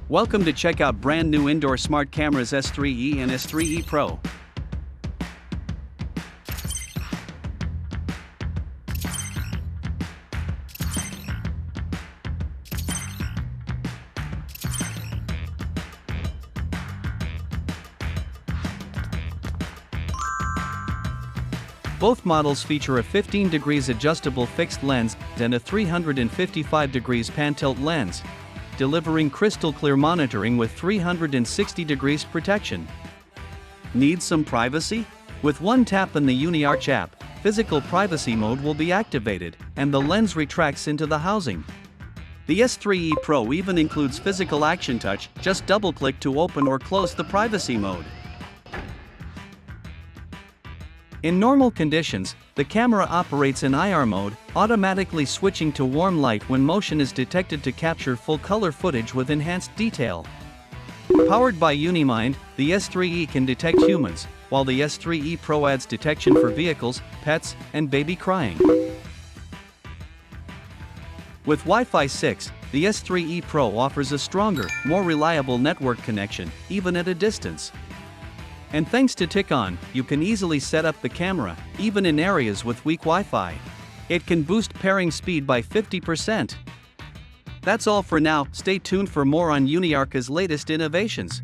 Welcome to check out brand new indoor smart cameras S3E and S3E Pro. Both models feature a 15 degrees adjustable fixed lens and a 355 degrees pan-tilt lens, delivering crystal clear monitoring with 360 degrees protection. Need some privacy? With one tap in the Uniarch app, physical privacy mode will be activated, and the lens retracts into the housing. The S3E Pro even includes physical action touch, just double-click to open or close the privacy mode. In normal conditions, the camera operates in IR mode, automatically switching to warm light when motion is detected to capture full-color footage with enhanced detail. Powered by Unimind, the S3E can detect humans, while the S3E Pro adds detection for vehicles, pets, and baby crying. With Wi-Fi 6, the S3E Pro offers a stronger, more reliable network connection, even at a distance. And thanks to Tick-On, you can easily set up the camera, even in areas with weak Wi-Fi. It can boost pairing speed by 50%. That's all for now. Stay tuned for more on Uniarch's latest innovations.